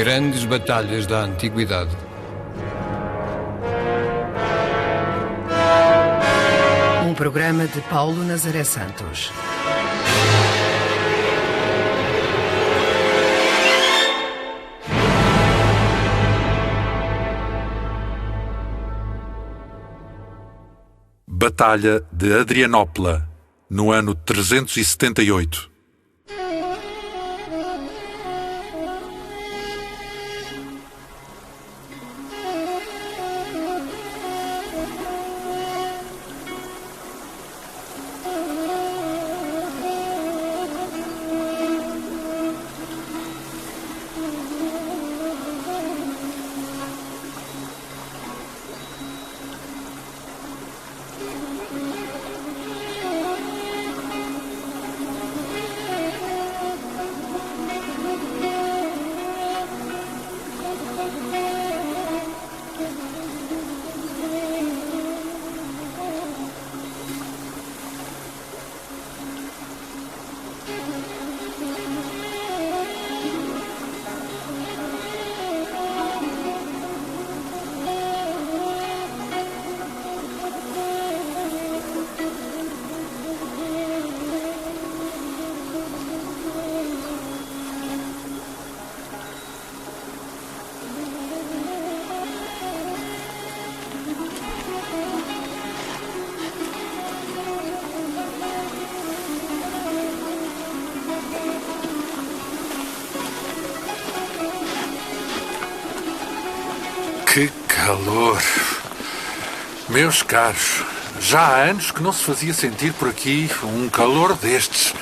Grandes batalhas da antiguidade. Um programa de Paulo Nazaré Santos. Batalha de Adrianópla, no ano 378. Que calor! Meus caros, já há anos que não se fazia sentir por aqui um calor destes.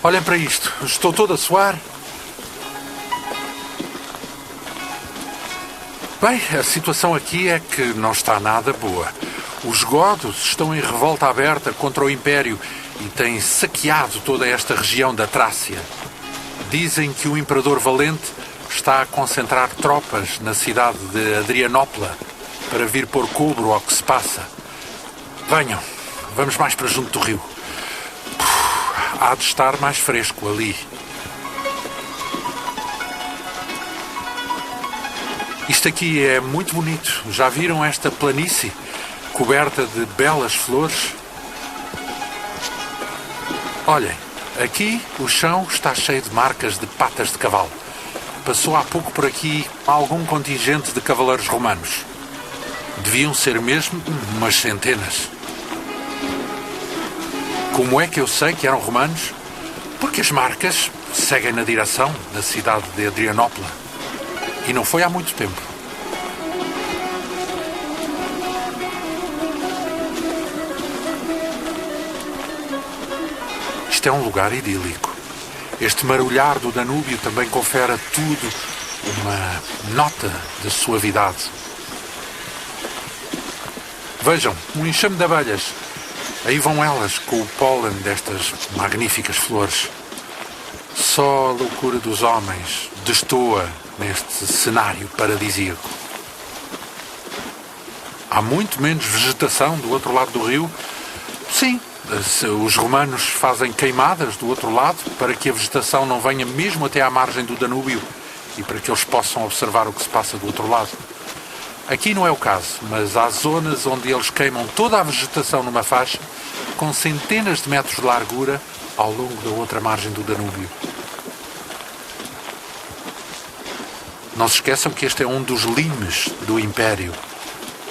Olhem para isto, estou todo a suar. Bem, a situação aqui é que não está nada boa. Os godos estão em revolta aberta contra o Império e têm saqueado toda esta região da Trácia. Dizem que o Imperador Valente está a concentrar tropas na cidade de Adrianópla para vir pôr cobro ao que se passa. Venham, vamos mais para junto do rio. Há de estar mais fresco ali. Isto aqui é muito bonito. Já viram esta planície coberta de belas flores? Olhem, aqui o chão está cheio de marcas de patas de cavalo. Passou há pouco por aqui algum contingente de cavaleiros romanos. Deviam ser mesmo umas centenas. Como é que eu sei que eram romanos? Porque as marcas seguem na direção da cidade de Adrianópla. E não foi há muito tempo. Isto é um lugar idílico. Este marulhar do Danúbio também confere a tudo uma nota de suavidade. Vejam, um enxame de abelhas. Aí vão elas com o pólen destas magníficas flores. Só a loucura dos homens destoa neste cenário paradisíaco. Há muito menos vegetação do outro lado do rio. Sim, os romanos fazem queimadas do outro lado para que a vegetação não venha mesmo até à margem do Danúbio e para que eles possam observar o que se passa do outro lado. Aqui não é o caso, mas há zonas onde eles queimam toda a vegetação numa faixa com centenas de metros de largura ao longo da outra margem do Danúbio. Não se esqueçam que este é um dos limes do Império.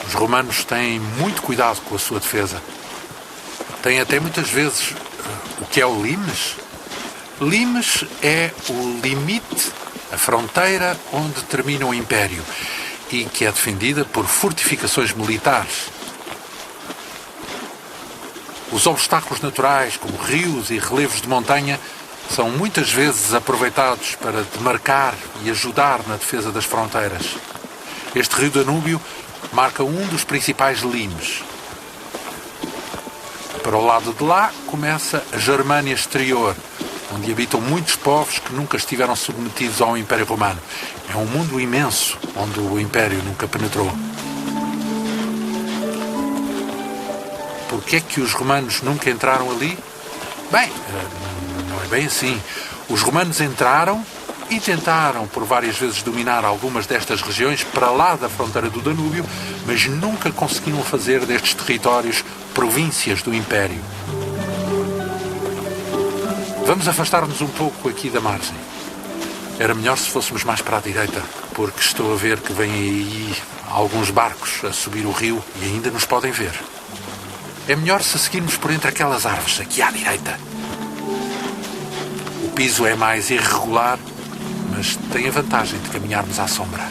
Os romanos têm muito cuidado com a sua defesa. Tem até muitas vezes o que é o limes. Limes é o limite, a fronteira onde termina o Império e que é defendida por fortificações militares. Os obstáculos naturais, como rios e relevos de montanha, são muitas vezes aproveitados para demarcar e ajudar na defesa das fronteiras. Este rio Danúbio marca um dos principais limes. Para o lado de lá começa a Germânia exterior, onde habitam muitos povos que nunca estiveram submetidos ao Império Romano. É um mundo imenso, onde o Império nunca penetrou. Porquê é que os romanos nunca entraram ali? Bem, não é bem assim. Os romanos entraram e tentaram por várias vezes dominar algumas destas regiões para lá da fronteira do Danúbio, mas nunca conseguiram fazer destes territórios províncias do Império. Vamos afastar-nos um pouco aqui da margem. Era melhor se fôssemos mais para a direita, porque estou a ver que vêm aí alguns barcos a subir o rio e ainda nos podem ver. É melhor se seguirmos por entre aquelas árvores aqui à direita. O piso é mais irregular, mas tem a vantagem de caminharmos à sombra.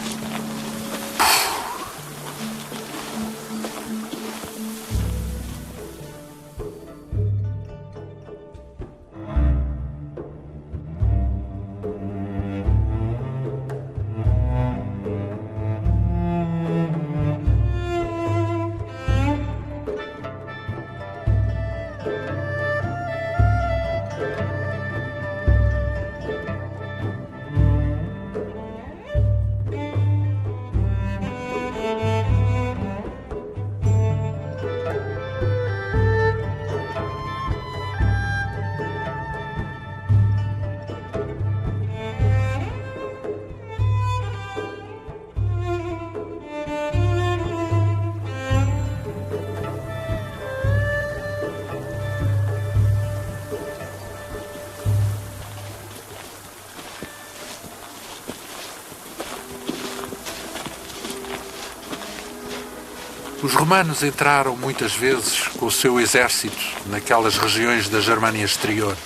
Os romanos entraram muitas vezes com o seu exército naquelas regiões da Germânia exterior,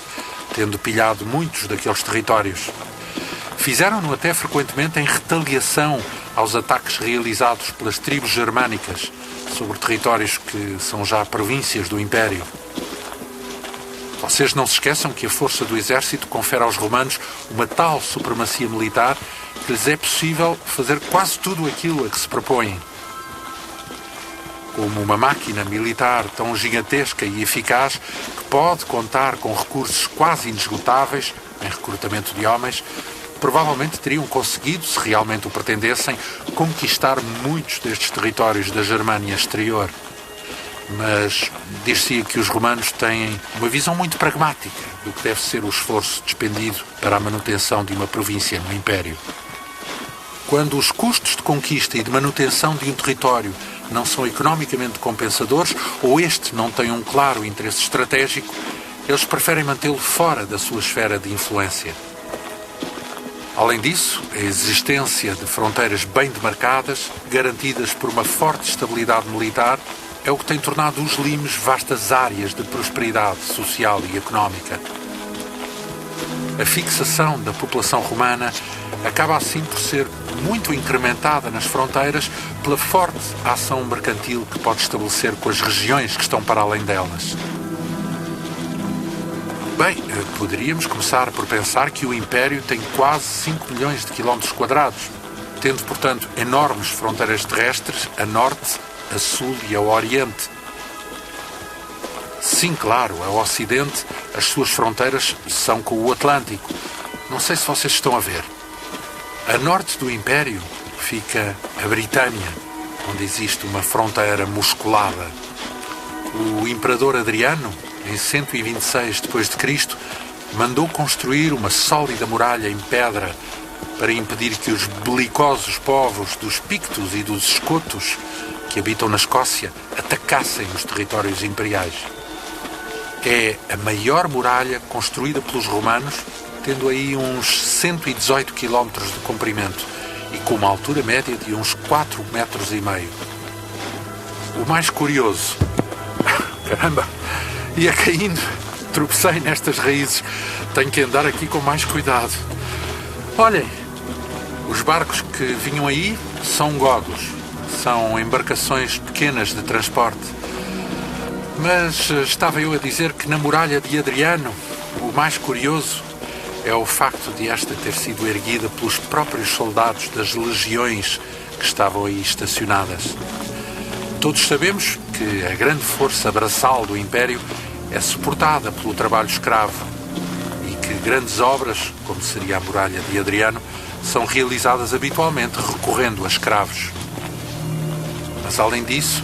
tendo pilhado muitos daqueles territórios. Fizeram-no até frequentemente em retaliação aos ataques realizados pelas tribos germânicas sobre territórios que são já províncias do Império. Vocês não se esqueçam que a força do exército confere aos romanos uma tal supremacia militar que lhes é possível fazer quase tudo aquilo a que se propõem. Como uma máquina militar tão gigantesca e eficaz que pode contar com recursos quase inesgotáveis em recrutamento de homens, provavelmente teriam conseguido, se realmente o pretendessem, conquistar muitos destes territórios da Germânia exterior. Mas dir-se-ia que os romanos têm uma visão muito pragmática do que deve ser o esforço despendido para a manutenção de uma província no Império. Quando os custos de conquista e de manutenção de um território não são economicamente compensadores ou este não tem um claro interesse estratégico, eles preferem mantê-lo fora da sua esfera de influência. Além disso, a existência de fronteiras bem demarcadas, garantidas por uma forte estabilidade militar, é o que tem tornado os limes vastas áreas de prosperidade social e económica. A fixação da população romana acaba assim por ser muito incrementada nas fronteiras pela forte ação mercantil que pode estabelecer com as regiões que estão para além delas. Bem, poderíamos começar por pensar que o Império tem quase 5 milhões de quilómetros quadrados, tendo, portanto, enormes fronteiras terrestres a norte, a sul e ao oriente. Sim, claro, ao ocidente as suas fronteiras são com o Atlântico. Não sei se vocês estão a ver. A norte do Império fica a Britânia, onde existe uma fronteira musculada. O imperador Adriano, em 126 d.C., mandou construir uma sólida muralha em pedra para impedir que os belicosos povos dos Pictos e dos Escotos, que habitam na Escócia, atacassem os territórios imperiais. É a maior muralha construída pelos romanos, tendo aí uns 118 km de comprimento e com uma altura média de uns 4,5 metros. O mais curioso... Caramba! Ia caindo, tropecei nestas raízes. Tenho que andar aqui com mais cuidado. Olhem, os barcos que vinham aí são godos. São embarcações pequenas de transporte. Mas estava eu a dizer que na muralha de Adriano, o mais curioso é o facto de esta ter sido erguida pelos próprios soldados das legiões que estavam aí estacionadas. Todos sabemos que a grande força braçal do Império é suportada pelo trabalho escravo e que grandes obras, como seria a muralha de Adriano, são realizadas habitualmente recorrendo a escravos. Mas, além disso,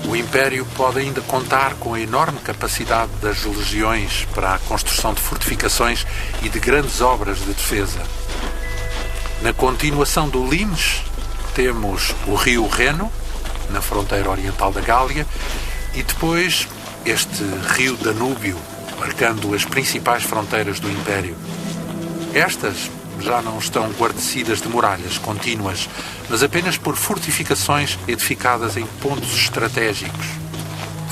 o Império pode ainda contar com a enorme capacidade das legiões para a construção de fortificações e de grandes obras de defesa. Na continuação do Limes, temos o rio Reno, na fronteira oriental da Gália, e depois este rio Danúbio, marcando as principais fronteiras do Império. Estas já não estão guarnecidas de muralhas contínuas, mas apenas por fortificações edificadas em pontos estratégicos.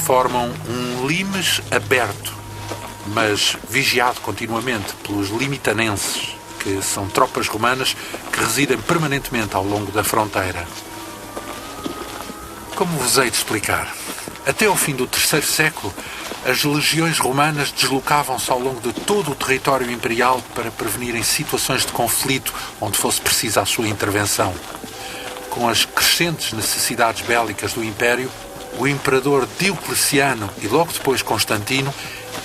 Formam um limes aberto, mas vigiado continuamente pelos limitanenses, que são tropas romanas que residem permanentemente ao longo da fronteira. Como vos hei de explicar? Até ao fim do III século, as legiões romanas deslocavam-se ao longo de todo o território imperial para prevenirem situações de conflito onde fosse precisa a sua intervenção. Com as crescentes necessidades bélicas do Império, o imperador Diocleciano e logo depois Constantino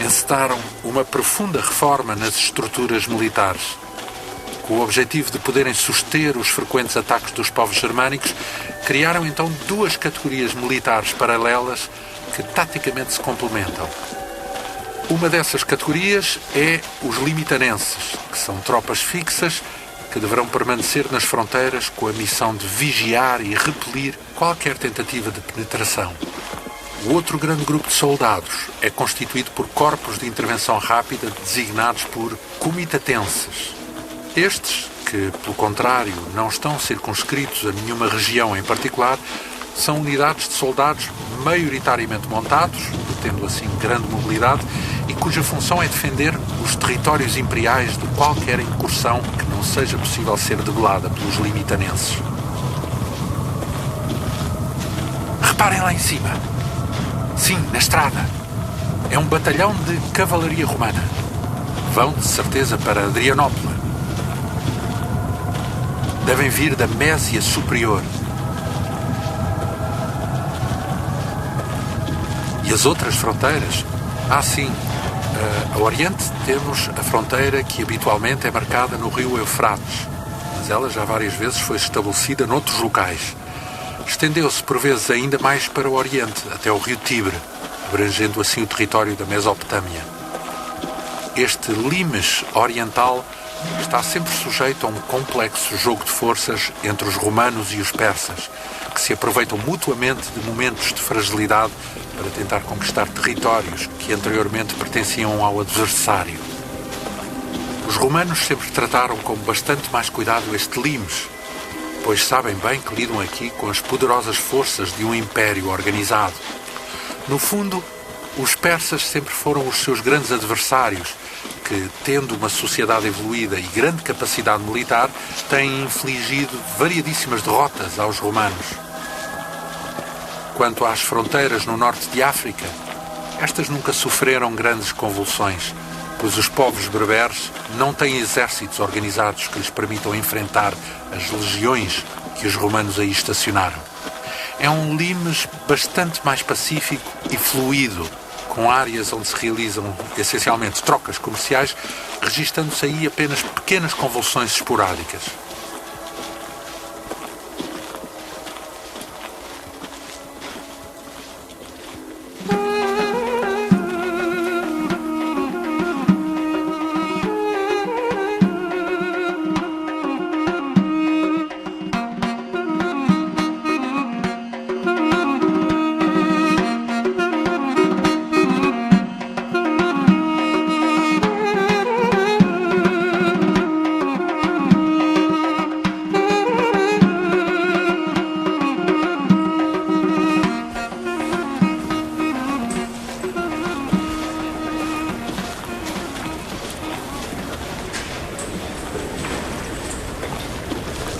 encetaram uma profunda reforma nas estruturas militares. Com o objetivo de poderem suster os frequentes ataques dos povos germânicos, criaram então duas categorias militares paralelas que taticamente se complementam. Uma dessas categorias é os limitanenses, que são tropas fixas que deverão permanecer nas fronteiras com a missão de vigiar e repelir qualquer tentativa de penetração. O outro grande grupo de soldados é constituído por corpos de intervenção rápida designados por comitatenses. Estes, que, pelo contrário, não estão circunscritos a nenhuma região em particular, são unidades de soldados maioritariamente montados, tendo assim grande mobilidade, e cuja função é defender os territórios imperiais de qualquer incursão que não seja possível ser debelada pelos limitanenses. Reparem lá em cima. Sim, na estrada. É um batalhão de cavalaria romana. Vão, de certeza, para Adrianópolis. Devem vir da Mésia Superior. E as outras fronteiras? Sim. A Oriente temos a fronteira que habitualmente é marcada no rio Eufrates, mas ela já várias vezes foi estabelecida noutros locais. Estendeu-se por vezes ainda mais para o Oriente, até o rio Tibre, abrangendo assim o território da Mesopotâmia. Este limes oriental está sempre sujeito a um complexo jogo de forças entre os romanos e os persas, que se aproveitam mutuamente de momentos de fragilidade para tentar conquistar territórios que anteriormente pertenciam ao adversário. Os romanos sempre trataram com bastante mais cuidado este limes, pois sabem bem que lidam aqui com as poderosas forças de um império organizado. No fundo, os persas sempre foram os seus grandes adversários, que, tendo uma sociedade evoluída e grande capacidade militar, têm infligido variadíssimas derrotas aos romanos. Quanto às fronteiras no norte de África, estas nunca sofreram grandes convulsões, pois os povos berberes não têm exércitos organizados que lhes permitam enfrentar as legiões que os romanos aí estacionaram. É um limes bastante mais pacífico e fluido, com áreas onde se realizam essencialmente trocas comerciais, registando-se aí apenas pequenas convulsões esporádicas.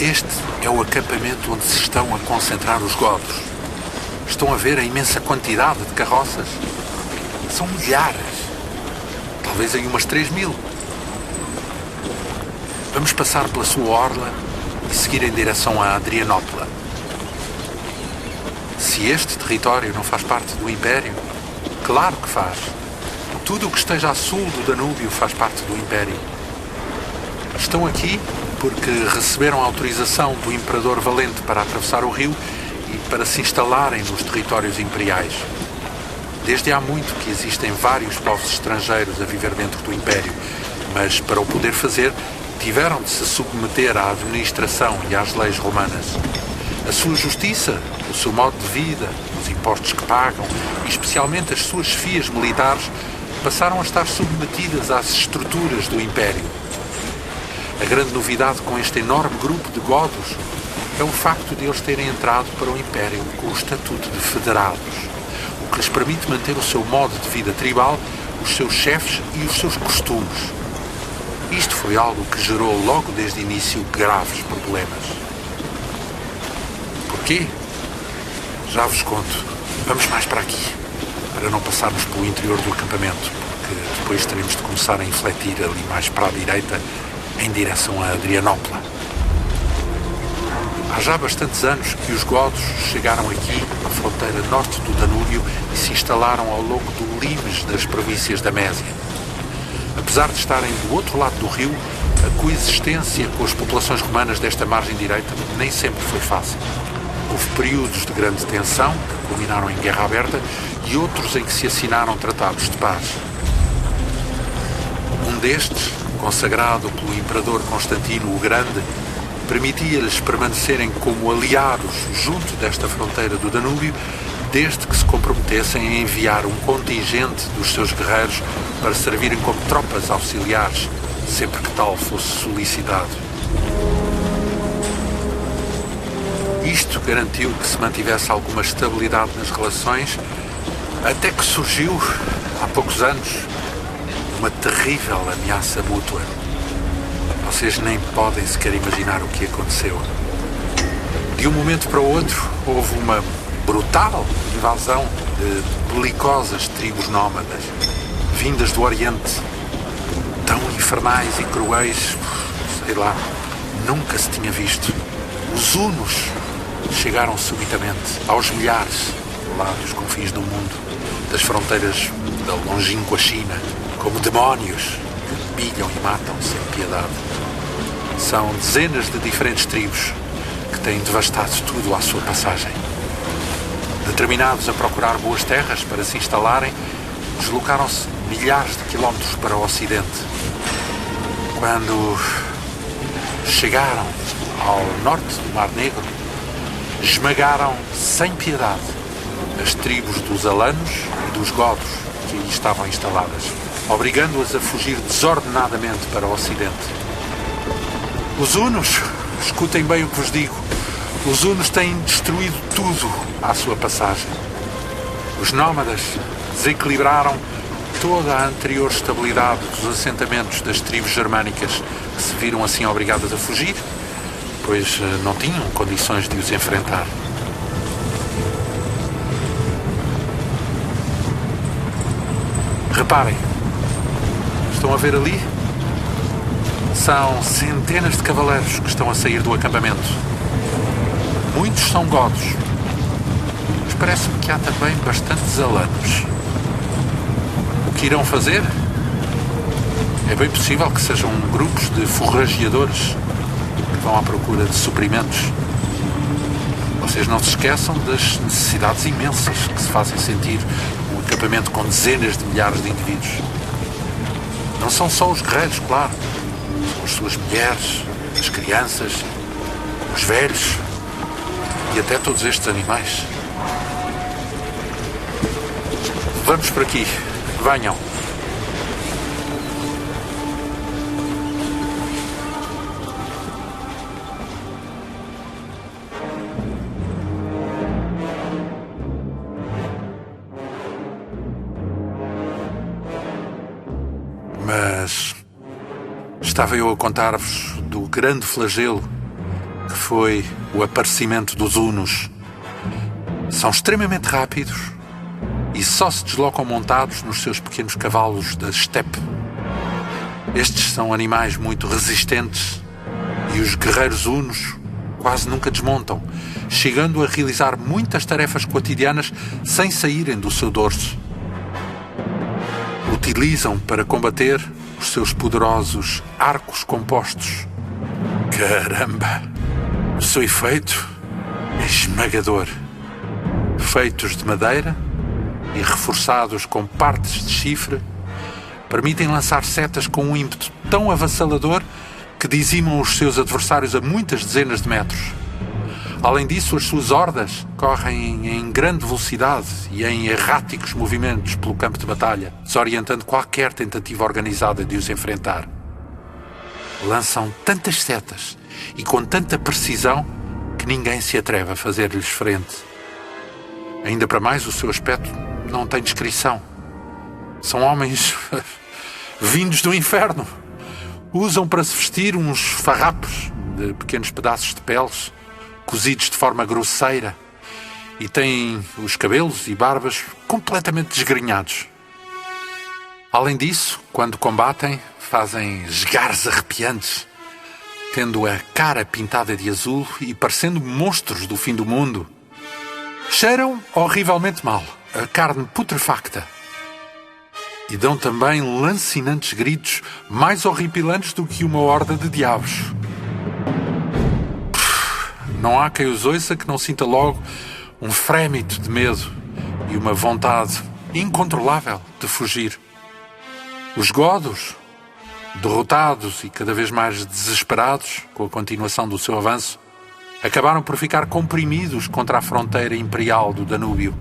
Este é o acampamento onde se estão a concentrar os godos. Estão a ver a imensa quantidade de carroças? São milhares. Talvez em umas 3.000. Vamos passar pela sua orla e seguir em direção a Adrianópolis. Se este território não faz parte do Império, claro que faz. Tudo o que esteja a sul do Danúbio faz parte do Império. Estão aqui porque receberam autorização do Imperador Valente para atravessar o rio e para se instalarem nos territórios imperiais. Desde há muito que existem vários povos estrangeiros a viver dentro do Império, mas para o poder fazer tiveram de se submeter à administração e às leis romanas. A sua justiça, o seu modo de vida, os impostos que pagam e especialmente as suas chefias militares passaram a estar submetidas às estruturas do Império. A grande novidade com este enorme grupo de godos é o facto de eles terem entrado para o Império com o estatuto de federados, o que lhes permite manter o seu modo de vida tribal, os seus chefes e os seus costumes. Isto foi algo que gerou logo desde o início graves problemas. Porquê? Já vos conto. Vamos mais para aqui, para não passarmos pelo interior do acampamento, porque depois teremos de começar a infletir ali mais para a direita, em direção a Adrianópla. Há já bastantes anos que os godos chegaram aqui, à fronteira norte do Danúbio, e se instalaram ao longo do limes das províncias da Mésia. Apesar de estarem do outro lado do rio, a coexistência com as populações romanas desta margem direita nem sempre foi fácil. Houve períodos de grande tensão, que culminaram em guerra aberta, e outros em que se assinaram tratados de paz. Um destes, consagrado pelo imperador Constantino o Grande, permitia-lhes permanecerem como aliados junto desta fronteira do Danúbio, desde que se comprometessem a enviar um contingente dos seus guerreiros para servirem como tropas auxiliares, sempre que tal fosse solicitado. Isto garantiu que se mantivesse alguma estabilidade nas relações, até que surgiu, há poucos anos, uma terrível ameaça mútua. Vocês nem podem sequer imaginar o que aconteceu. De um momento para o outro, houve uma brutal invasão de belicosas tribos nómadas, vindas do Oriente, tão infernais e cruéis, sei lá, nunca se tinha visto. Os hunos chegaram subitamente, aos milhares, lá dos confins do mundo, das fronteiras da longínqua China, como demónios que pilham e matam sem piedade. São dezenas de diferentes tribos que têm devastado tudo à sua passagem. Determinados a procurar boas terras para se instalarem, deslocaram-se milhares de quilómetros para o ocidente. Quando chegaram ao norte do Mar Negro, esmagaram sem piedade as tribos dos alanos e dos godos que aí estavam instaladas, obrigando-as a fugir desordenadamente para o ocidente. Os hunos, escutem bem o que vos digo, os hunos têm destruído tudo à sua passagem. Os nómadas desequilibraram toda a anterior estabilidade dos assentamentos das tribos germânicas, que se viram assim obrigadas a fugir, pois não tinham condições de os enfrentar. Reparem, estão a ver ali? São centenas de cavaleiros que estão a sair do acampamento. Muitos são godos, mas parece-me que há também bastantes alanos. O que irão fazer? É bem possível que sejam grupos de forrageadores que vão à procura de suprimentos. Vocês não se esqueçam das necessidades imensas que se fazem sentir num acampamento com dezenas de milhares de indivíduos. Não são só os guerreiros, claro. São as suas mulheres, as crianças, os velhos e até todos estes animais. Vamos por aqui. Venham. Mas estava eu a contar-vos do grande flagelo que foi o aparecimento dos hunos. São extremamente rápidos e só se deslocam montados nos seus pequenos cavalos da estepe. Estes são animais muito resistentes e os guerreiros hunos quase nunca desmontam, chegando a realizar muitas tarefas cotidianas sem saírem do seu dorso. Utilizam para combater os seus poderosos arcos compostos. Caramba! O seu efeito é esmagador. Feitos de madeira e reforçados com partes de chifre, permitem lançar setas com um ímpeto tão avassalador que dizimam os seus adversários a muitas dezenas de metros. Além disso, as suas hordas correm em grande velocidade e em erráticos movimentos pelo campo de batalha, desorientando qualquer tentativa organizada de os enfrentar. Lançam tantas setas e com tanta precisão que ninguém se atreve a fazer-lhes frente. Ainda para mais, o seu aspecto não tem descrição. São homens vindos do inferno. Usam para se vestir uns farrapos de pequenos pedaços de peles, cozidos de forma grosseira, e têm os cabelos e barbas completamente desgrenhados. Além disso, quando combatem, fazem esgares arrepiantes, tendo a cara pintada de azul e parecendo monstros do fim do mundo. Cheiram horrivelmente mal, a carne putrefacta, e dão também lancinantes gritos mais horripilantes do que uma horda de diabos. Não há quem os ouça que não sinta logo um frémito de medo e uma vontade incontrolável de fugir. Os godos, derrotados e cada vez mais desesperados com a continuação do seu avanço, acabaram por ficar comprimidos contra a fronteira imperial do Danúbio.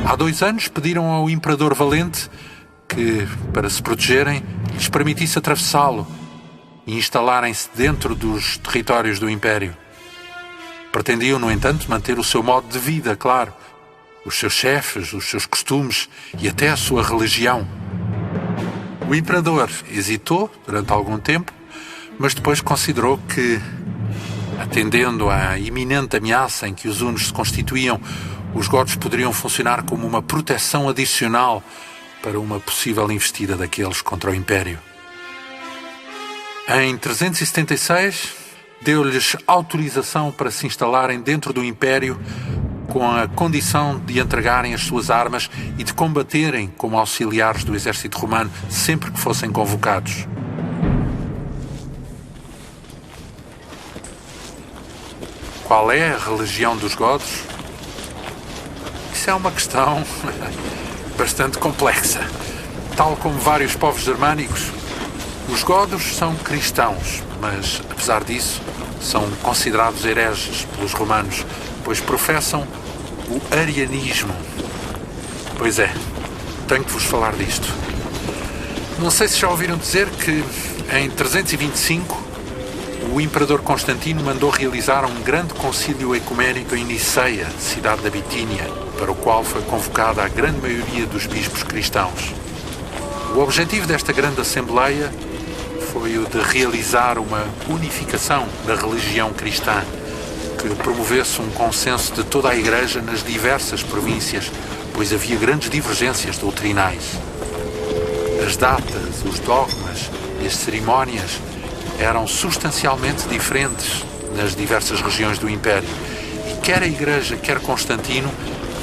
Há 2 anos pediram ao Imperador Valente que, para se protegerem, lhes permitisse atravessá-lo e instalarem-se dentro dos territórios do Império. Pretendiam, no entanto, manter o seu modo de vida, claro, os seus chefes, os seus costumes e até a sua religião. O Imperador hesitou durante algum tempo, mas depois considerou que, atendendo à iminente ameaça em que os hunos se constituíam, os godos poderiam funcionar como uma proteção adicional para uma possível investida daqueles contra o Império. Em 376, deu-lhes autorização para se instalarem dentro do Império com a condição de entregarem as suas armas e de combaterem como auxiliares do exército romano sempre que fossem convocados. Qual é a religião dos godos? Isso é uma questão bastante complexa. Tal como vários povos germânicos, os godos são cristãos, mas, apesar disso, são considerados hereges pelos romanos, pois professam o arianismo. Pois é, tenho que vos falar disto. Não sei se já ouviram dizer que, em 325, o Imperador Constantino mandou realizar um grande concílio ecuménico em Niceia, cidade da Bitínia, para o qual foi convocada a grande maioria dos bispos cristãos. O objetivo desta grande assembleia foi o de realizar uma unificação da religião cristã, que promovesse um consenso de toda a Igreja nas diversas províncias, pois havia grandes divergências doutrinais. As datas, os dogmas e as cerimónias eram substancialmente diferentes nas diversas regiões do Império, e quer a Igreja, quer Constantino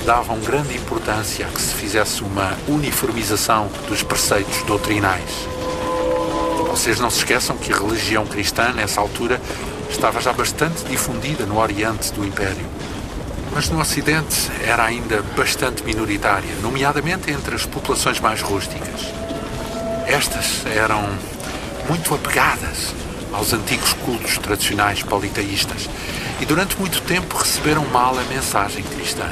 davam grande importância a que se fizesse uma uniformização dos preceitos doutrinais. Vocês não se esqueçam que a religião cristã, nessa altura, estava já bastante difundida no Oriente do Império. Mas no Ocidente era ainda bastante minoritária, nomeadamente entre as populações mais rústicas. Estas eram muito apegadas aos antigos cultos tradicionais politeístas e durante muito tempo receberam mal a mensagem cristã.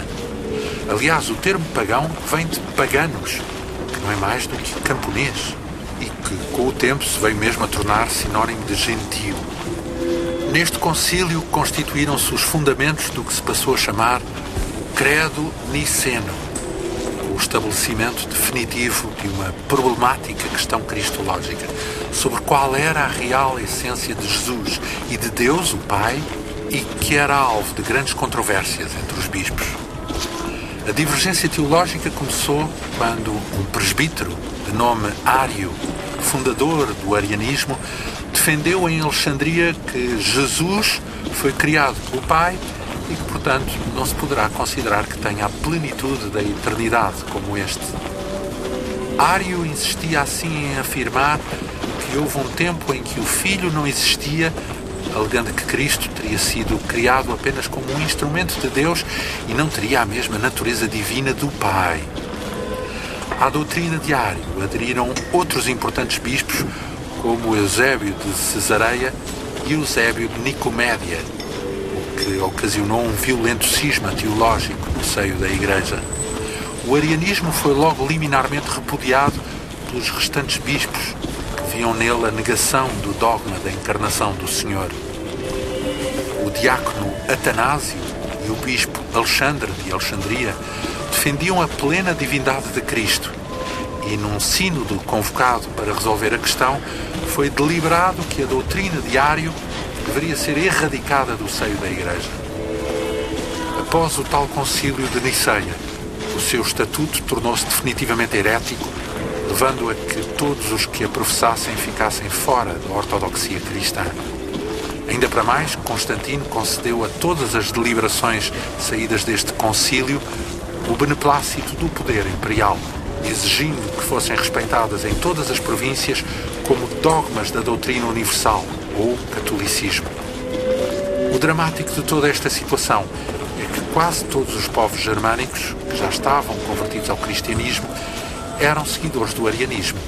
Aliás, o termo pagão vem de paganos, que não é mais do que camponês, e que com o tempo se veio mesmo a tornar sinónimo de gentio. Neste concílio constituíram-se os fundamentos do que se passou a chamar o Credo Niceno, o estabelecimento definitivo de uma problemática questão cristológica, sobre qual era a real essência de Jesus e de Deus, o Pai, e que era alvo de grandes controvérsias entre os bispos. A divergência teológica começou quando um presbítero de nome Ário, fundador do arianismo, defendeu em Alexandria que Jesus foi criado pelo Pai e que, portanto, não se poderá considerar que tenha a plenitude da eternidade como este. Ário insistia assim em afirmar que houve um tempo em que o Filho não existia, alegando que Cristo teria sido criado apenas como um instrumento de Deus e não teria a mesma natureza divina do Pai. À doutrina de Ário aderiram outros importantes bispos, como Eusébio de Cesareia e Eusébio de Nicomédia, o que ocasionou um violento cisma teológico no seio da Igreja. O arianismo foi logo liminarmente repudiado pelos restantes bispos, que viam nele a negação do dogma da encarnação do Senhor. O diácono Atanásio e o bispo Alexandre de Alexandria defendiam a plena divindade de Cristo e, num sínodo convocado para resolver a questão, foi deliberado que a doutrina de Ário deveria ser erradicada do seio da Igreja. Após o tal concílio de Niceia, o seu estatuto tornou-se definitivamente herético, levando a que todos os que a professassem ficassem fora da ortodoxia cristã. Ainda para mais, Constantino concedeu a todas as deliberações saídas deste concílio o beneplácito do poder imperial, exigindo que fossem respeitadas em todas as províncias como dogmas da doutrina universal, ou catolicismo. O dramático de toda esta situação é que quase todos os povos germânicos, que já estavam convertidos ao cristianismo, eram seguidores do arianismo,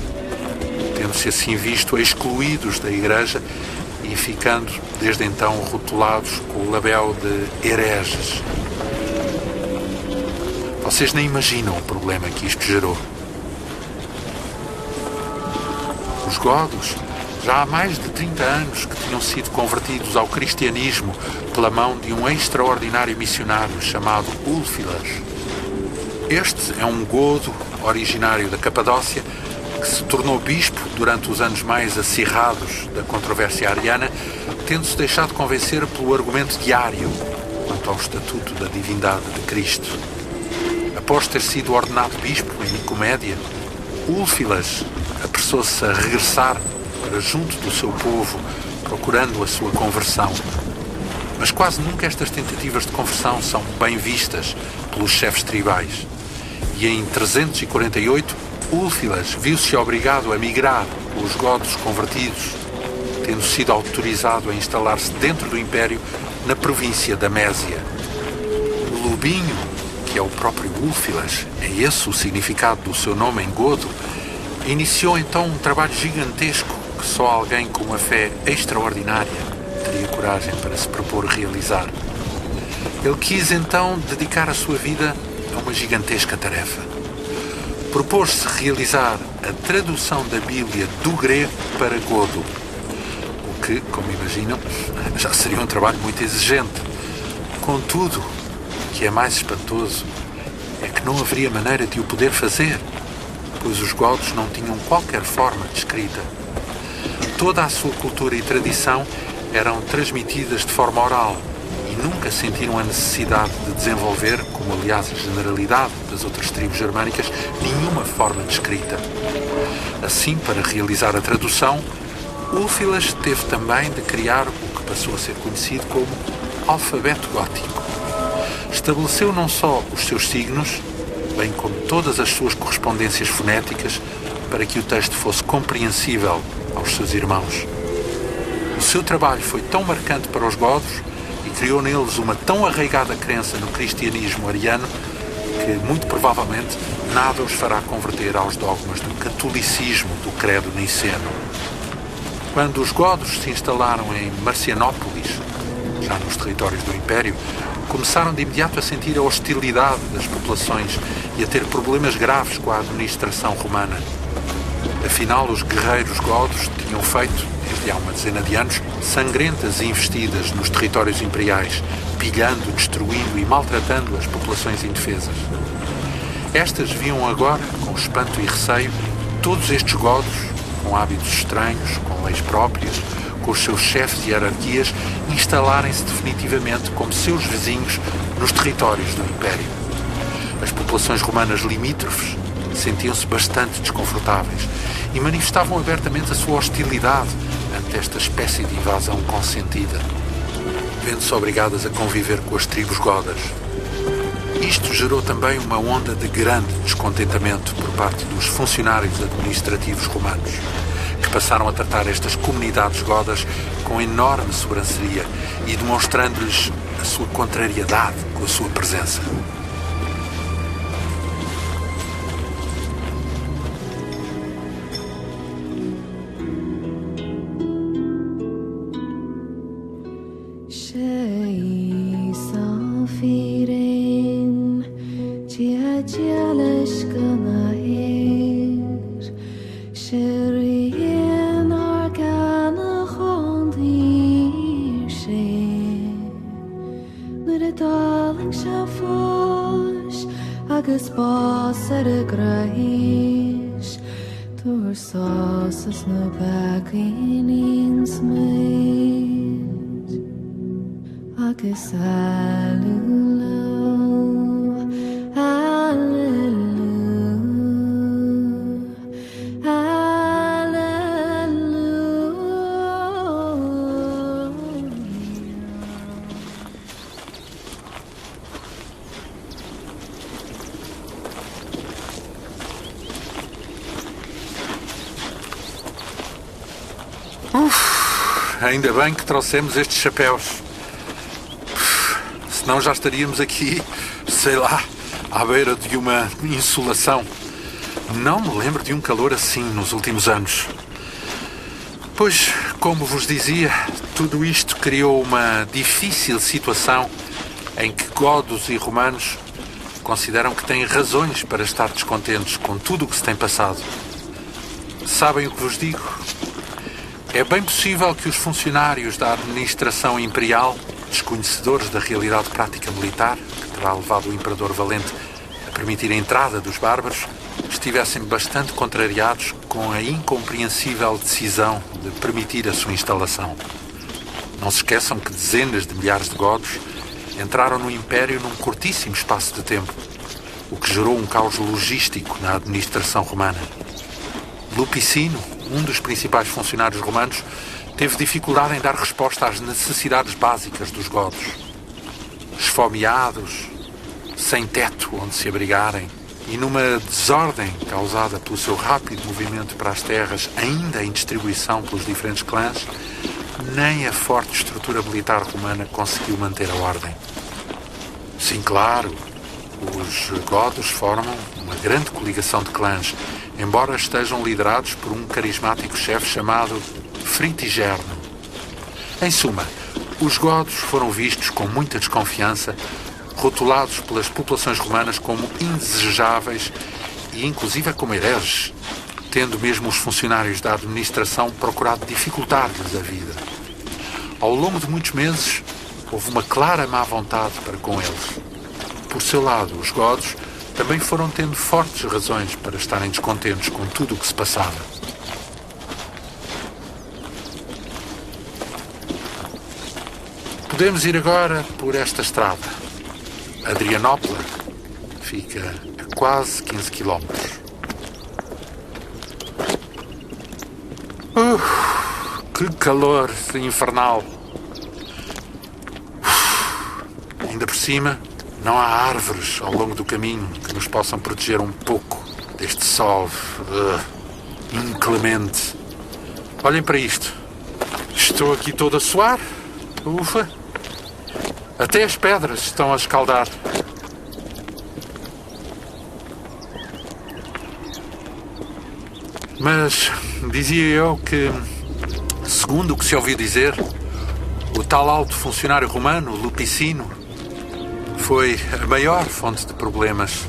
tendo-se assim visto excluídos da Igreja e ficando desde então rotulados com o label de hereges. Vocês nem imaginam o problema que isto gerou. Os godos, já há mais de 30 anos que tinham sido convertidos ao cristianismo pela mão de um extraordinário missionário chamado Úlfilas. Este é um godo originário da Capadócia que se tornou bispo durante os anos mais acirrados da controvérsia ariana, tendo-se deixado convencer pelo argumento de Ário quanto ao estatuto da divindade de Cristo. Após ter sido ordenado bispo em Nicomédia, Úlfilas apressou-se a regressar para junto do seu povo, procurando a sua conversão. Mas quase nunca estas tentativas de conversão são bem vistas pelos chefes tribais. E em 348, Úlfilas viu-se obrigado a migrar com os godos convertidos, tendo sido autorizado a instalar-se dentro do Império na província da Mésia. O Lubinho, que é o próprio Úlfilas, é esse o significado do seu nome em godo, iniciou então um trabalho gigantesco que só alguém com uma fé extraordinária teria coragem para se propor realizar. Ele quis então dedicar a sua vida a uma gigantesca tarefa. Propôs-se realizar a tradução da Bíblia do grego para godo, o que, como imaginam, já seria um trabalho muito exigente. Contudo, o que é mais espantoso é que não haveria maneira de o poder fazer, pois os godos não tinham qualquer forma de escrita. Toda a sua cultura e tradição eram transmitidas de forma oral e nunca sentiram a necessidade de desenvolver, como aliás a generalidade das outras tribos germânicas, nenhuma forma de escrita. Assim, para realizar a tradução, Úlfilas teve também de criar o que passou a ser conhecido como alfabeto gótico. Estabeleceu não só os seus signos, bem como todas as suas correspondências fonéticas, para que o texto fosse compreensível aos seus irmãos. O seu trabalho foi tão marcante para os godos e criou neles uma tão arraigada crença no cristianismo ariano que, muito provavelmente, nada os fará converter aos dogmas do catolicismo do credo niceno. Quando os godos se instalaram em Marcianópolis, já nos territórios do Império, começaram de imediato a sentir a hostilidade das populações e a ter problemas graves com a administração romana. Afinal, os guerreiros godos tinham feito, desde há uma dezena de anos, sangrentas investidas nos territórios imperiais, pilhando, destruindo e maltratando as populações indefesas. Estas viam agora, com espanto e receio, todos estes godos, com hábitos estranhos, com leis próprias, com os seus chefes e hierarquias, instalarem-se definitivamente como seus vizinhos nos territórios do Império. As populações romanas limítrofes sentiam-se bastante desconfortáveis e manifestavam abertamente a sua hostilidade ante esta espécie de invasão consentida, vendo-se obrigadas a conviver com as tribos godas. Isto gerou também uma onda de grande descontentamento por parte dos funcionários administrativos romanos, que passaram a tratar estas comunidades godas com enorme sobranceria e demonstrando-lhes a sua contrariedade com a sua presença. agus bás ar a grais Dúr sásas na bacíns méid agus alúla Ainda bem que trouxemos estes chapéus. Senão já estaríamos aqui, sei lá, à beira de uma insolação. Não me lembro de um calor assim nos últimos anos. Pois, como vos dizia, tudo isto criou uma difícil situação em que godos e romanos consideram que têm razões para estar descontentes com tudo o que se tem passado. Sabem o que vos digo? É bem possível que os funcionários da administração imperial, desconhecedores da realidade prática militar, que terá levado o Imperador Valente a permitir a entrada dos bárbaros, estivessem bastante contrariados com a incompreensível decisão de permitir a sua instalação. Não se esqueçam que dezenas de milhares de godos entraram no Império num curtíssimo espaço de tempo, o que gerou um caos logístico na administração romana. Lupicino, um dos principais funcionários romanos, teve dificuldade em dar resposta às necessidades básicas dos godos. Esfomeados, sem teto onde se abrigarem e numa desordem causada pelo seu rápido movimento para as terras ainda em distribuição pelos diferentes clãs, nem a forte estrutura militar romana conseguiu manter a ordem. Sim, claro, os godos formam uma grande coligação de clãs, embora estejam liderados por um carismático chefe chamado Fritigerno. Em suma, os godos foram vistos com muita desconfiança, rotulados pelas populações romanas como indesejáveis e inclusive como hereges, tendo mesmo os funcionários da administração procurado dificultar-lhes a vida. Ao longo de muitos meses, houve uma clara má vontade para com eles. Por seu lado, os godos também foram tendo fortes razões para estarem descontentes com tudo o que se passava. Podemos ir agora por esta estrada. Adrianópole fica a quase 15 quilómetros. Que calor infernal! Ainda por cima, não há árvores ao longo do caminho que nos possam proteger um pouco deste sol inclemente. Olhem para isto. Estou aqui todo a suar. Ufa! Até as pedras estão a escaldar. Mas dizia eu que, segundo o que se ouviu dizer, o tal alto funcionário romano, Lupicino, foi a maior fonte de problemas,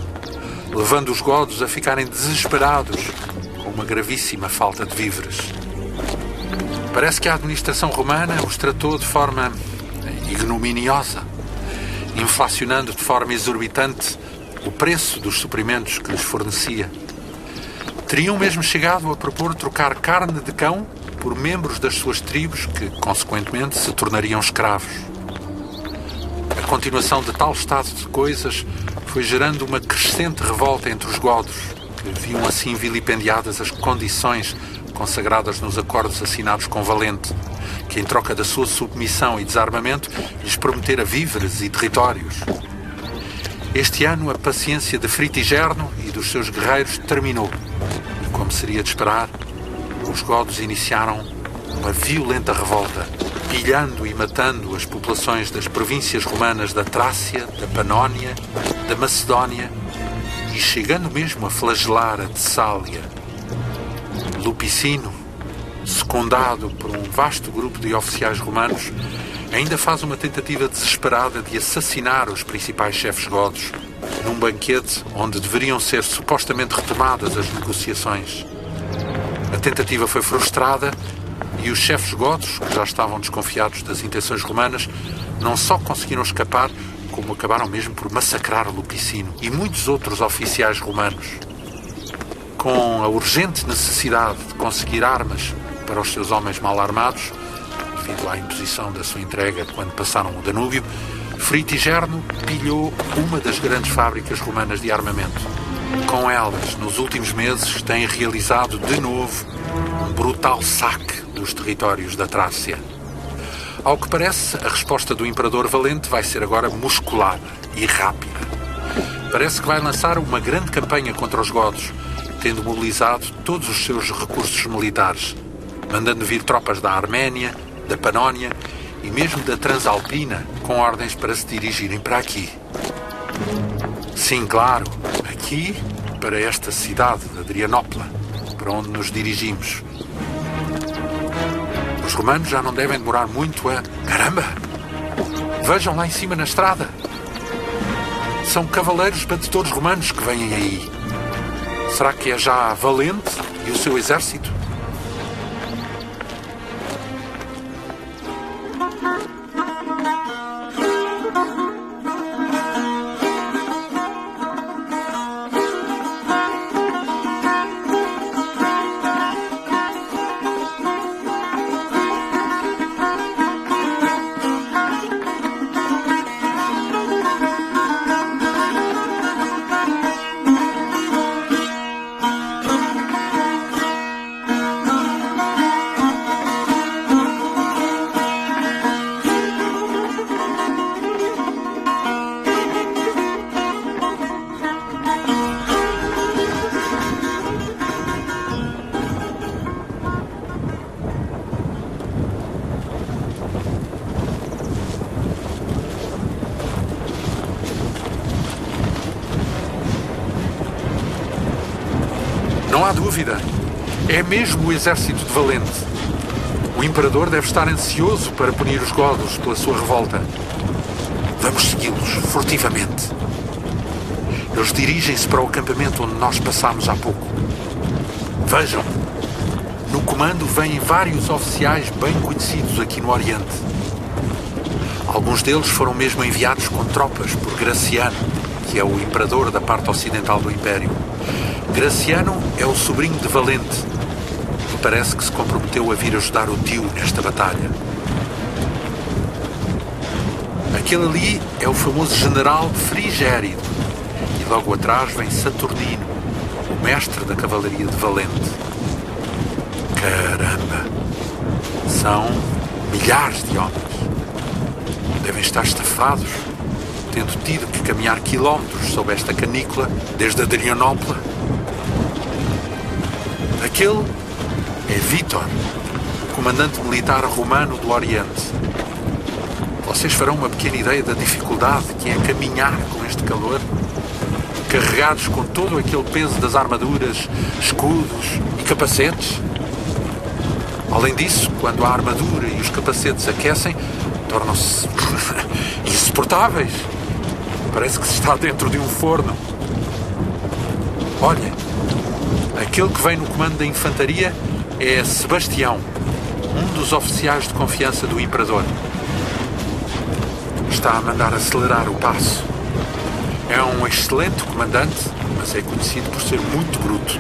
levando os godos a ficarem desesperados com uma gravíssima falta de víveres. Parece que a administração romana os tratou de forma ignominiosa, inflacionando de forma exorbitante o preço dos suprimentos que lhes fornecia. Teriam mesmo chegado a propor trocar carne de cão por membros das suas tribos que, consequentemente, se tornariam escravos. A continuação de tal estado de coisas foi gerando uma crescente revolta entre os godos, que viam assim vilipendiadas as condições consagradas nos acordos assinados com Valente, que em troca da sua submissão e desarmamento lhes prometera víveres e territórios. Este ano a paciência de Fritigerno e dos seus guerreiros terminou e, como seria de esperar, os godos iniciaram uma violenta revolta, pilhando e matando as populações das províncias romanas da Trácia, da Panónia, da Macedónia e chegando mesmo a flagelar a Tessália. Lupicino, secundado por um vasto grupo de oficiais romanos, ainda faz uma tentativa desesperada de assassinar os principais chefes godos, num banquete onde deveriam ser supostamente retomadas as negociações. A tentativa foi frustrada e os chefes godos, que já estavam desconfiados das intenções romanas, não só conseguiram escapar, como acabaram mesmo por massacrar Lupicino e muitos outros oficiais romanos. Com a urgente necessidade de conseguir armas para os seus homens mal armados, devido à imposição da sua entrega quando passaram o Danúbio, Fritigerno pilhou uma das grandes fábricas romanas de armamento. Com elas, nos últimos meses, tem realizado de novo um brutal saque dos territórios da Trácia. Ao que parece, a resposta do Imperador Valente vai ser agora musculada e rápida. Parece que vai lançar uma grande campanha contra os godos, tendo mobilizado todos os seus recursos militares, mandando vir tropas da Arménia, da Panónia e mesmo da Transalpina, com ordens para se dirigirem para aqui. Sim, claro, aqui, para esta cidade de Adrianópla, para onde nos dirigimos. Os romanos já não devem demorar muito a... Caramba! Vejam lá em cima na estrada! São cavaleiros batedores romanos que vêm aí. Será que é já Valente e o seu exército? Não há dúvida. É mesmo o exército de Valente. O Imperador deve estar ansioso para punir os godos pela sua revolta. Vamos segui-los furtivamente. Eles dirigem-se para o acampamento onde nós passámos há pouco. Vejam, no comando vêm vários oficiais bem conhecidos aqui no Oriente. Alguns deles foram mesmo enviados com tropas por Graciano, que é o imperador da parte ocidental do Império. Graciano é o sobrinho de Valente e parece que se comprometeu a vir ajudar o tio nesta batalha. Aquele ali é o famoso general Frigérido e logo atrás vem Saturnino, o mestre da cavalaria de Valente. Caramba! São milhares de homens. Devem estar estafados, tendo tido que caminhar quilómetros sob esta canícula desde Adrianópla. Aquele é Vítor, o comandante militar romano do Oriente. Vocês farão uma pequena ideia da dificuldade que é caminhar com este calor, carregados com todo aquele peso das armaduras, escudos e capacetes. Além disso, quando a armadura e os capacetes aquecem, tornam-se insuportáveis. Parece que se está dentro de um forno. Olha, aquele que vem no comando da infantaria é Sebastião, um dos oficiais de confiança do Imperador. Está a mandar acelerar o passo. É um excelente comandante, mas é conhecido por ser muito bruto.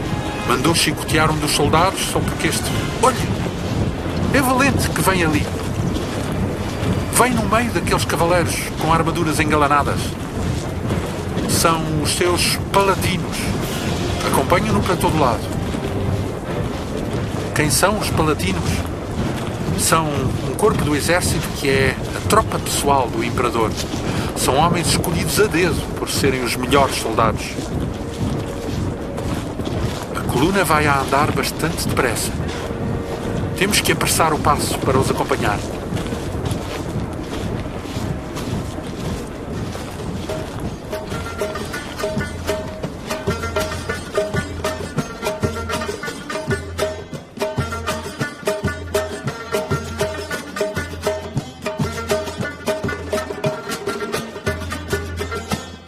Mandou chicotear um dos soldados só porque este... Olha, é Valente que vem ali. Vem no meio daqueles cavaleiros com armaduras engalanadas. São os seus palatinos. Acompanham-no para todo lado. Quem são os palatinos? São um corpo do exército que é a tropa pessoal do Imperador. São homens escolhidos a dedo por serem os melhores soldados. A coluna vai a andar bastante depressa. Temos que apressar o passo para os acompanhar.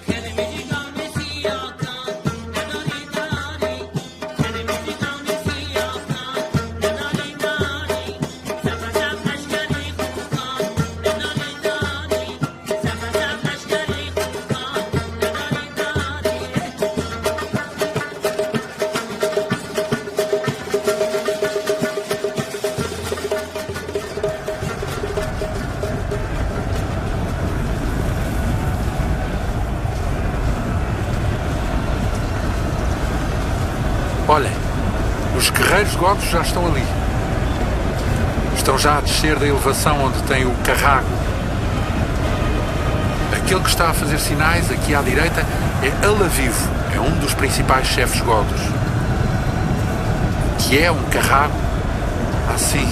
Can Olhem, os guerreiros godos já estão ali. Estão já a descer da elevação onde tem o carrago. Aquele que está a fazer sinais aqui à direita é Alavivo, é um dos principais chefes godos. Que é um carrago? Assim,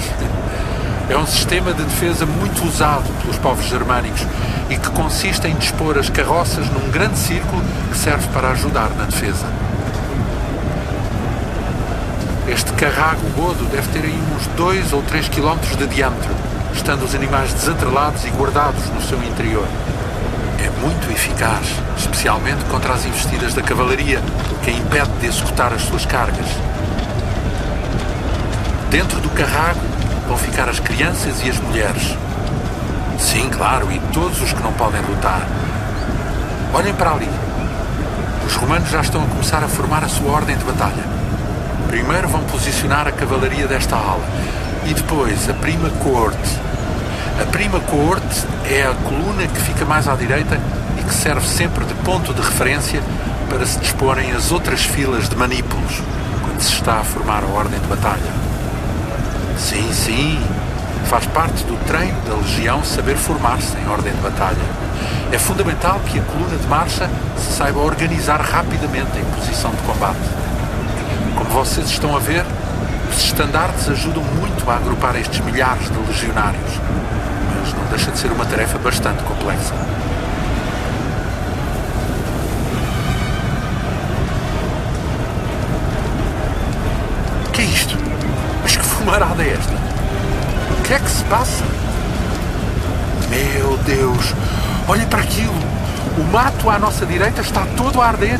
é um sistema de defesa muito usado pelos povos germânicos e que consiste em dispor as carroças num grande círculo que serve para ajudar na defesa. Este carrago godo deve ter aí uns 2 ou 3 quilómetros de diâmetro, estando os animais desatrelados e guardados no seu interior. É muito eficaz, especialmente contra as investidas da cavalaria, porque a impede de executar as suas cargas. Dentro do carrago vão ficar as crianças e as mulheres. Sim, claro, e todos os que não podem lutar. Olhem para ali. Os romanos já estão a começar a formar a sua ordem de batalha. Primeiro vão posicionar a cavalaria desta ala e depois a prima coorte. A prima coorte é a coluna que fica mais à direita e que serve sempre de ponto de referência para se disporem as outras filas de manípulos quando se está a formar a ordem de batalha. Sim, sim, faz parte do treino da legião saber formar-se em ordem de batalha. É fundamental que a coluna de marcha se saiba organizar rapidamente em posição de combate. Como vocês estão a ver, os estandartes ajudam muito a agrupar estes milhares de legionários, mas não deixa de ser uma tarefa bastante complexa. O que é isto? Mas que fumarada é esta? O que é que se passa? Meu Deus! Olhem para aquilo! O mato à nossa direita está todo a arder.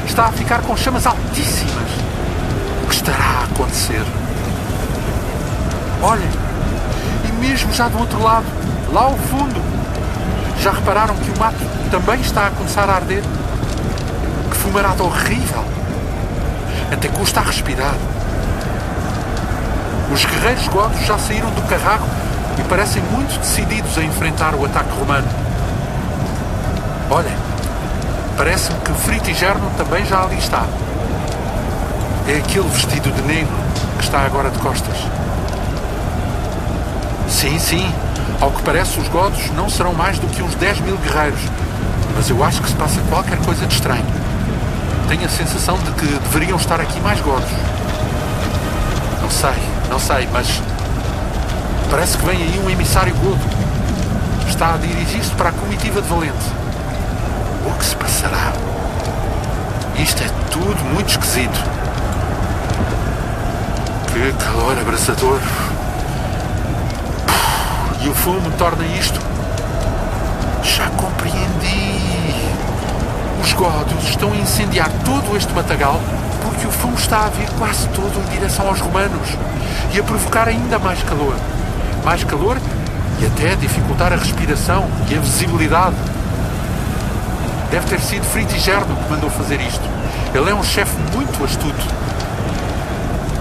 Está a ficar com chamas altíssimas. O que estará a acontecer? Olhem! E mesmo já do outro lado, lá ao fundo, já repararam que o mato também está a começar a arder? Que fumarada horrível! Até custa a respirar. Os guerreiros godos já saíram do carrago e parecem muito decididos a enfrentar o ataque romano. Olhem, parece-me que Fritigerno também já ali está. É aquele vestido de negro que está agora de costas. Sim, sim, ao que parece os godos não serão mais do que uns 10.000 guerreiros, mas eu acho que se passa qualquer coisa de estranho. Tenho a sensação de que deveriam estar aqui mais godos. Não sei, mas parece que vem aí um emissário godo. Está a dirigir-se para a comitiva de Valente. O que se passará? Isto é tudo muito esquisito. Que calor abrasador. E o fumo torna isto. Já compreendi. Os godos estão a incendiar todo este matagal porque o fumo está a vir quase todo em direção aos romanos e a provocar ainda mais calor. Mais calor e até dificultar a respiração e a visibilidade. Deve ter sido Fritigerno que mandou fazer isto. Ele é um chefe muito astuto.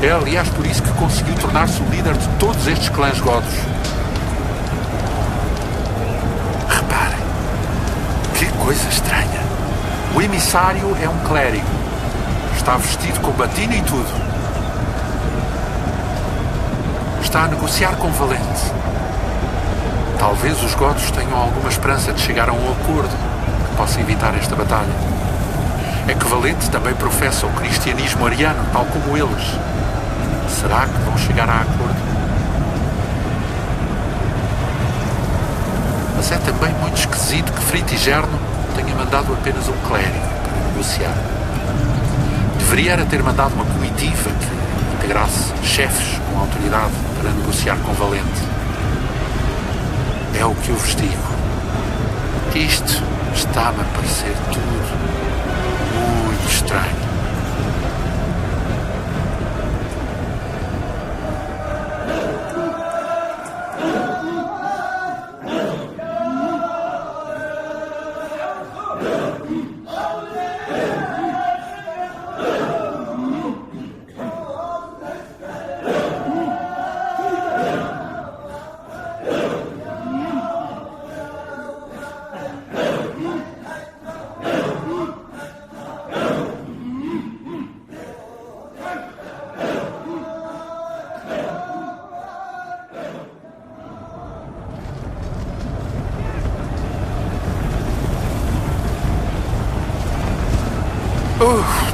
É, aliás, por isso que conseguiu tornar-se o líder de todos estes clãs godos. Reparem, que coisa estranha. O emissário é um clérigo. Está vestido com batina e tudo. Está a negociar com Valente. Talvez os godos tenham alguma esperança de chegar a um acordo que possa evitar esta batalha. É que Valente também professa o cristianismo ariano, tal como eles. Será que vão chegar a acordo? Mas é também muito esquisito que Fritigerno tenha mandado apenas um clérigo para negociar. Deveria era ter mandado uma comitiva que integrasse chefes com autoridade para negociar com Valente. É o que eu vos digo. Isto está-me a parecer tudo muito estranho.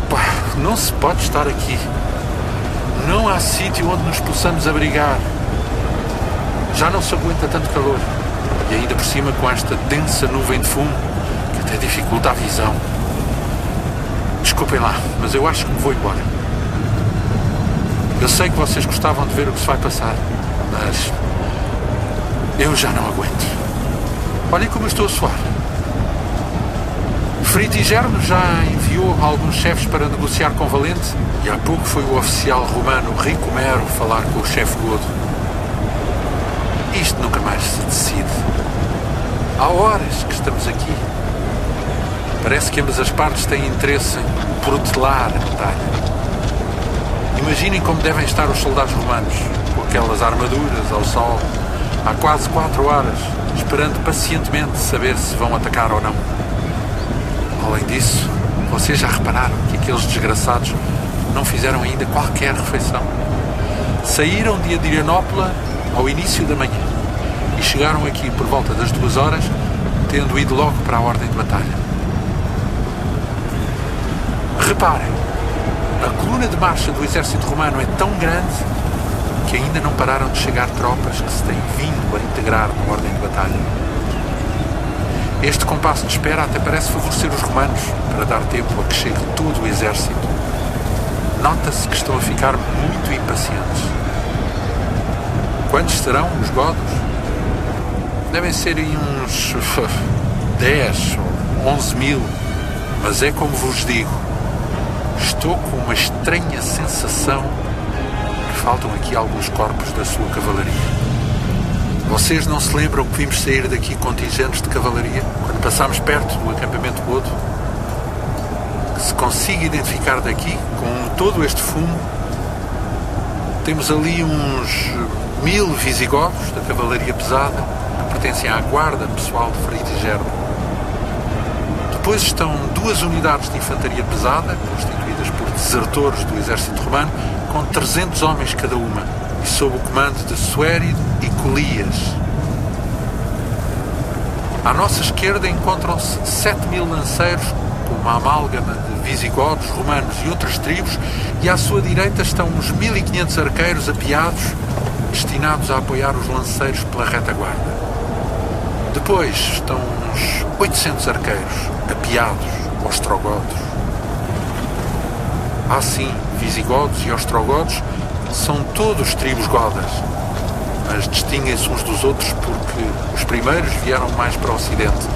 Pá, não se pode estar aqui. Não há sítio onde nos possamos abrigar. Já não se aguenta tanto calor. E ainda por cima com esta densa nuvem de fumo que até dificulta a visão. Desculpem lá, mas eu acho que me vou embora. Eu sei que vocês gostavam de ver o que se vai passar, mas eu já não aguento. Olhem como eu estou a suar. Fritigerno já enviou alguns chefes para negociar com Valente e há pouco foi o oficial romano Ricomero falar com o chefe Godo. Isto nunca mais se decide. Há horas que estamos aqui. Parece que ambas as partes têm interesse em protelar a batalha. Imaginem como devem estar os soldados romanos, com aquelas armaduras ao sol, há quase 4 horas, esperando pacientemente saber se vão atacar ou não. Além disso, vocês já repararam que aqueles desgraçados não fizeram ainda qualquer refeição? Saíram de Adrianópola ao início da manhã e chegaram aqui por volta das 2 horas, tendo ido logo para a ordem de batalha. Reparem, a coluna de marcha do exército romano é tão grande que ainda não pararam de chegar tropas que se têm vindo a integrar na ordem de batalha. Este compasso de espera até parece favorecer os romanos para dar tempo a que chegue todo o exército. Nota-se que estão a ficar muito impacientes. Quantos serão os godos? Devem ser uns 10 ou 11 mil, mas é como vos digo, estou com uma estranha sensação que faltam aqui alguns corpos da sua cavalaria. Vocês não se lembram que vimos sair daqui contingentes de cavalaria quando passámos perto do acampamento Godo? Que se consiga identificar daqui, com todo este fumo, temos ali uns 1000 visigodos da cavalaria pesada que pertencem à guarda pessoal de Fritigerno. Depois estão 2 unidades de infantaria pesada, constituídas por desertores do exército romano, com 300 homens cada uma, e sob o comando de Suérido e Colias. À nossa esquerda encontram-se 7.000 lanceiros, com uma amálgama de visigodos, romanos e outras tribos, e à sua direita estão uns 1.500 arqueiros apiados, destinados a apoiar os lanceiros pela retaguarda. Depois estão uns 800 arqueiros, apiados, ostrogodos. Sim, visigodos e ostrogodos são todos tribos godas, mas distinguem-se uns dos outros porque os primeiros vieram mais para o ocidente,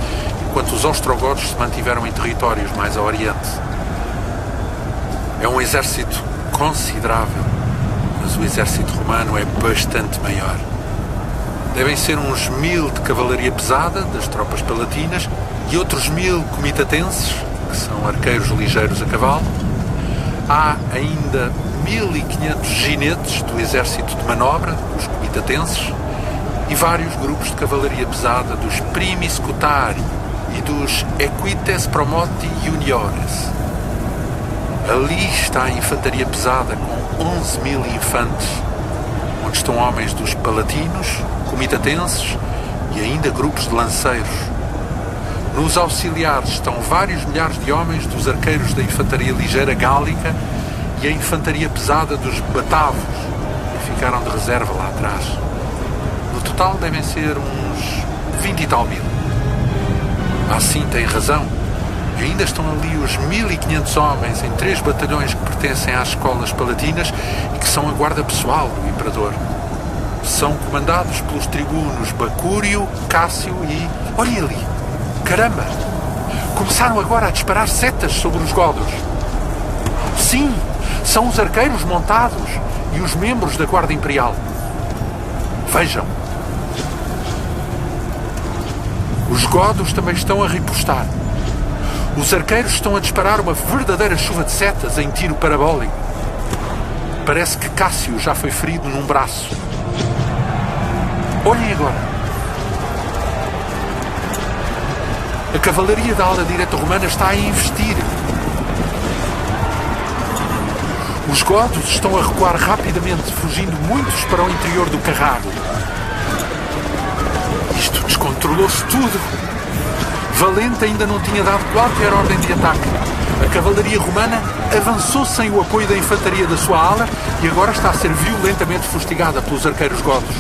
enquanto os ostrogodos se mantiveram em territórios mais a oriente. É um exército considerável, mas o exército romano é bastante maior. Devem ser uns 1000 de cavalaria pesada, das tropas palatinas, e outros 1000 comitatenses, que são arqueiros ligeiros a cavalo. Há ainda 1500 ginetes do exército de manobra, os comitatenses, e vários grupos de cavalaria pesada dos primi scutari e dos equites promoti juniores. Ali está a infantaria pesada com 11.000 infantes, onde estão homens dos palatinos, comitatenses e ainda grupos de lanceiros. Nos auxiliares estão vários milhares de homens dos arqueiros da infantaria ligeira gálica e a infantaria pesada dos batavos, que ficaram de reserva lá atrás. No total devem ser uns 20 e tal mil. Sim, tem razão. E ainda estão ali os 1.500 homens em 3 batalhões que pertencem às escolas palatinas e que são a guarda pessoal do imperador. São comandados pelos tribunos Bacúrio, Cássio e... Olhem ali! Caramba! Começaram agora a disparar setas sobre os godos. Sim! São os arqueiros montados e os membros da Guarda Imperial. Vejam! Os godos também estão a ripostar. Os arqueiros estão a disparar uma verdadeira chuva de setas em tiro parabólico. Parece que Cássio já foi ferido num braço. Olhem agora! A cavalaria da ala direita romana está a investir. Os godos estão a recuar rapidamente, fugindo muitos para o interior do carrado. Isto descontrolou-se tudo. Valente ainda não tinha dado qualquer ordem de ataque. A cavalaria romana avançou sem o apoio da infantaria da sua ala e agora está a ser violentamente fustigada pelos arqueiros godos.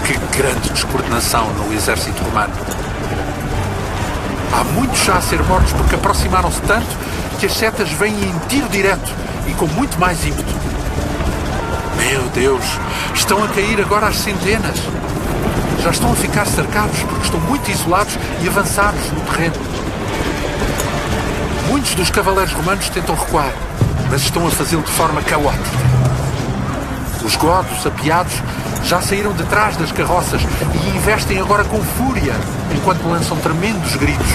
Que grande descoordenação no exército romano. Há muitos já a ser mortos porque aproximaram-se tanto que as setas vêm em tiro direto e com muito mais ímpeto. Meu Deus, estão a cair agora às centenas. Já estão a ficar cercados porque estão muito isolados e avançados no terreno. Muitos dos cavaleiros romanos tentam recuar, mas estão a fazê-lo de forma caótica. Os godos, apiados, já saíram de trás das carroças e investem agora com fúria, enquanto lançam tremendos gritos.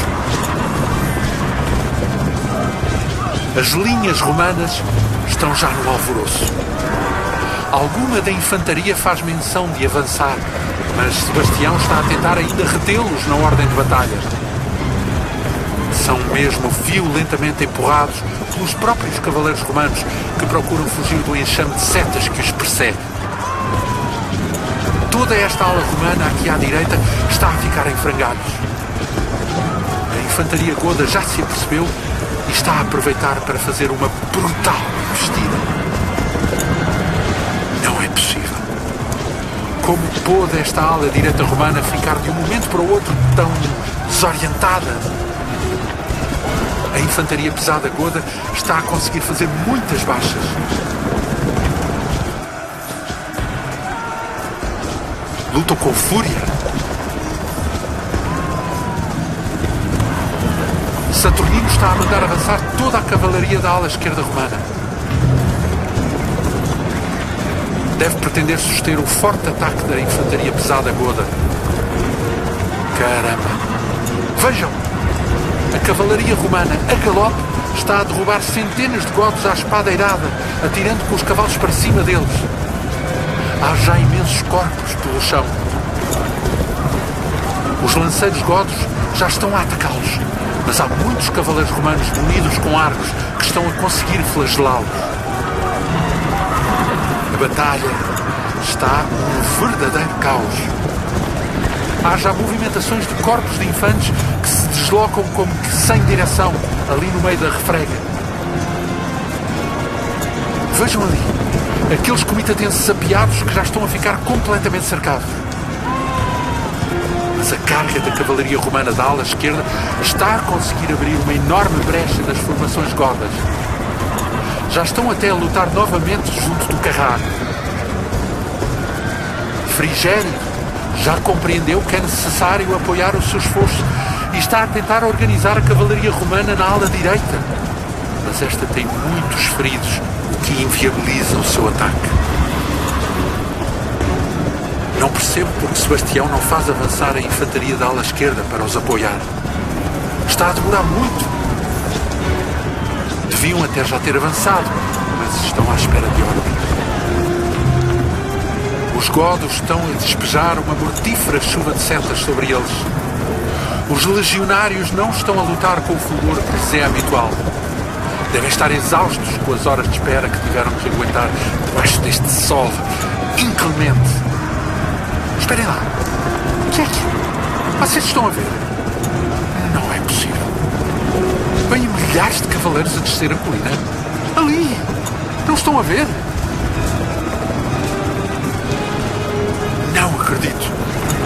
As linhas romanas estão já no alvoroço. Alguma da infantaria faz menção de avançar, mas Sebastião está a tentar ainda retê-los na ordem de batalha. São mesmo violentamente empurrados pelos próprios cavaleiros romanos que procuram fugir do enxame de setas que os persegue. Toda esta ala romana aqui à direita está a ficar em frangalhos. A infantaria goda já se apercebeu e está a aproveitar para fazer uma brutal investida. Não é possível. Como pôde esta ala direita romana ficar de um momento para o outro tão desorientada? A infantaria pesada goda está a conseguir fazer muitas baixas. Lutam com fúria. Saturnino está a mandar avançar toda a cavalaria da ala esquerda romana. Deve pretender suster o forte ataque da infantaria pesada goda. Caramba! Vejam! A cavalaria romana, a galope, está a derrubar centenas de godos à espada eirada, atirando com os cavalos para cima deles. Há já imensos corpos pelo chão. Os lanceiros godos já estão a atacá-los, mas há muitos cavaleiros romanos munidos com arcos que estão a conseguir flagelá-los. A batalha está um verdadeiro caos. Há já movimentações de corpos de infantes que se deslocam como que sem direção, ali no meio da refrega. Vejam ali, aqueles comitatenses apiados que já estão a ficar completamente cercados. Mas a carga da cavalaria romana da ala esquerda está a conseguir abrir uma enorme brecha nas formações godas. Já estão até a lutar novamente junto do Carraro. Frigério já compreendeu que é necessário apoiar o seu esforço e está a tentar organizar a cavalaria romana na ala direita. Mas esta tem muitos feridos, o que inviabiliza o seu ataque. Não percebo porque Sebastião não faz avançar a infantaria da ala esquerda para os apoiar. Está a demorar muito. Deviam até já ter avançado, mas estão à espera de ordem. Os godos estão a despejar uma mortífera chuva de setas sobre eles. Os legionários não estão a lutar com o fulgor que lhes é habitual. Devem estar exaustos com as horas de espera que tiveram que aguentar debaixo deste sol inclemente. Esperem lá. O que é que... Vocês estão a ver? Não é possível. Vêm milhares de cavaleiros a descer a colina. Ali! Não estão a ver? Não acredito.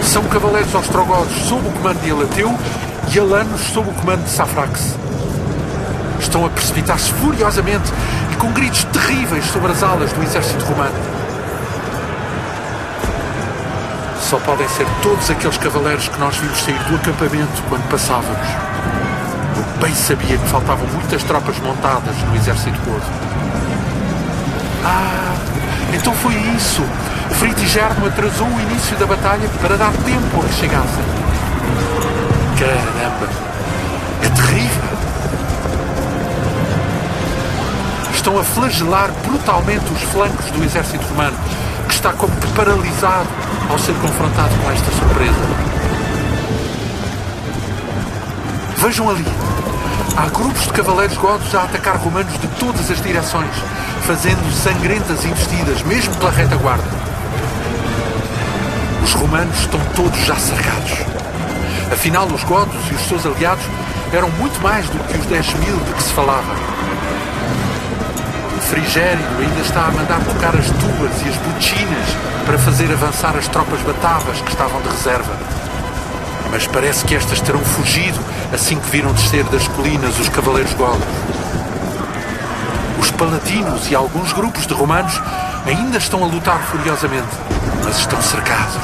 São cavaleiros ostrogodos sob o comando de Elateu e alanos sob o comando de Safrax. Estão a precipitar-se furiosamente e com gritos terríveis sobre as alas do exército romano. Só podem ser todos aqueles cavaleiros que nós vimos sair do acampamento quando passávamos. Eu bem sabia que faltavam muitas tropas montadas no exército godo. Ah, então foi isso. Fritigerno atrasou o início da batalha para dar tempo a que chegassem. Caramba! É terrível! Estão a flagelar brutalmente os flancos do exército romano, que está como que paralisado ao ser confrontado com esta surpresa. Vejam ali. Há grupos de cavaleiros godos a atacar romanos de todas as direções, fazendo sangrentas investidas, mesmo pela retaguarda. Os romanos estão todos já cercados. Afinal, os godos e os seus aliados eram muito mais do que os 10.000 de que se falava. Frigério ainda está a mandar tocar as tubas e as botinas para fazer avançar as tropas batavas que estavam de reserva. Mas parece que estas terão fugido assim que viram descer das colinas os cavaleiros golos. Os paladinos e alguns grupos de romanos ainda estão a lutar furiosamente, mas estão cercados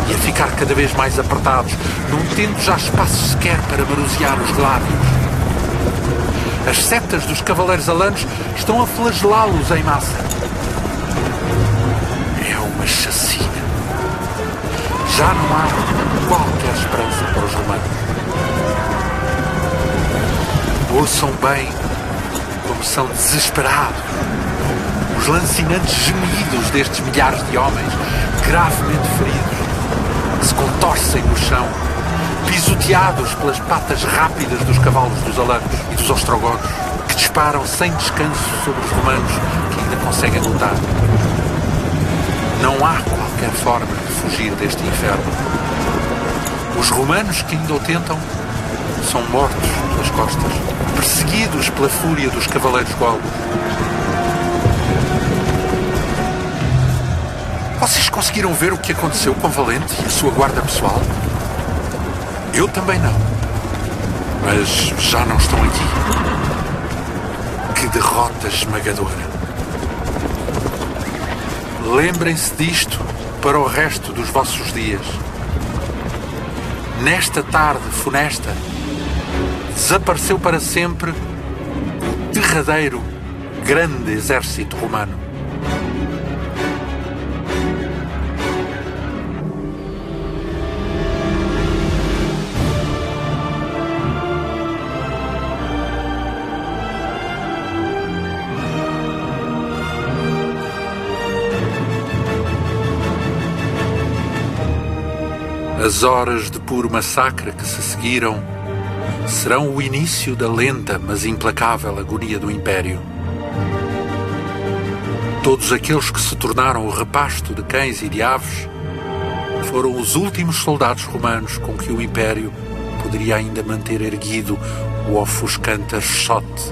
e a ficar cada vez mais apertados, não tendo já espaço sequer para manusear os gládios. As setas dos cavaleiros alanos estão a flagelá-los em massa. É uma chacina. Já não há qualquer esperança para os romanos. Ouçam bem como são desesperados os lancinantes gemidos destes milhares de homens gravemente feridos, que se contorcem no chão, pisoteados pelas patas rápidas dos cavalos dos alanos e dos ostrogodos, que disparam sem descanso sobre os romanos que ainda conseguem lutar. Não há qualquer forma de fugir deste inferno. Os romanos que ainda o tentam são mortos pelas costas, perseguidos pela fúria dos cavaleiros golos. Vocês conseguiram ver o que aconteceu com Valente e a sua guarda pessoal? Eu também não. Mas já não estão aqui. Que derrota esmagadora. Lembrem-se disto para o resto dos vossos dias. Nesta tarde funesta, desapareceu para sempre o derradeiro grande exército romano. As horas de puro massacre que se seguiram serão o início da lenta, mas implacável agonia do Império. Todos aqueles que se tornaram o repasto de cães e de aves foram os últimos soldados romanos com que o Império poderia ainda manter erguido o ofuscante archote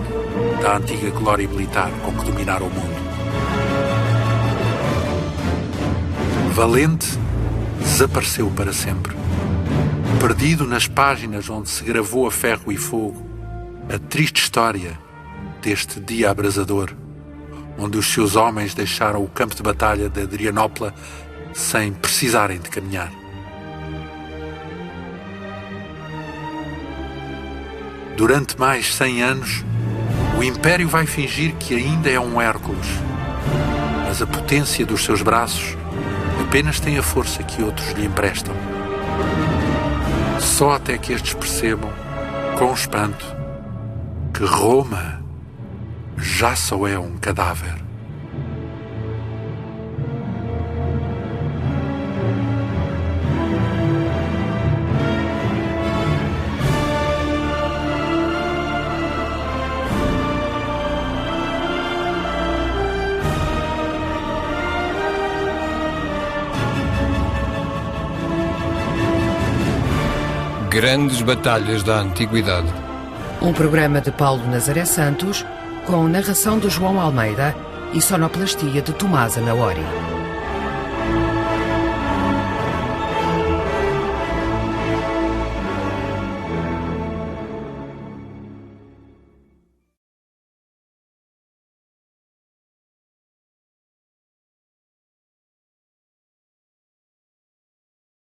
da antiga glória militar com que dominara o mundo. Valente desapareceu para sempre, perdido nas páginas onde se gravou a ferro e fogo a triste história deste dia abrasador, onde os seus homens deixaram o campo de batalha de Adrianópla sem precisarem de caminhar. Durante mais 100 anos, o Império vai fingir que ainda é um Hércules, mas a potência dos seus braços apenas tem a força que outros lhe emprestam. Só até que estes percebam, com espanto, que Roma já só é um cadáver. Grandes batalhas da Antiguidade. Um programa de Paulo Nazaré Santos, com narração de João Almeida e sonoplastia de Tomás Anaori.